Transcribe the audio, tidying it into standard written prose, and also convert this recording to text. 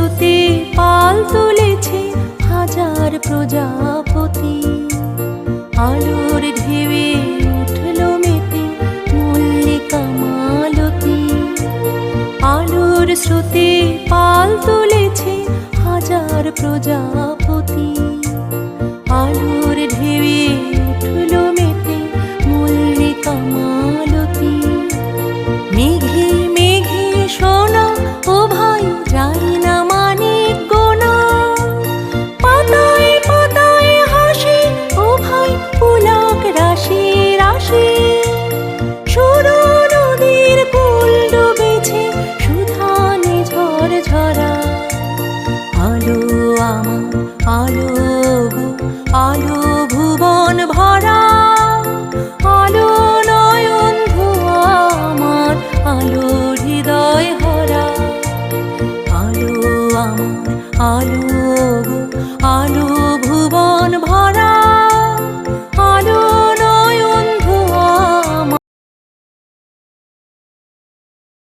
স্রোতে পাল তুলেছে হাজার প্রজাপতি। আলোর ঢেউয়ে উঠল মেতে মল্লিকা মালতী। আলোর স্রোতে পাল তুলেছে হাজার প্রজাপতি। আলোর ঢেউয়ে উঠল মেতে মল্লিকা মালতী। মেঘে মেঘে শোনা ও ভাই যায় না মানিক গোনা। পাতায় পাতায় হাসি ও ভাই পুলক রাশি রাশি। সরু নদীর কূল ডুবেছে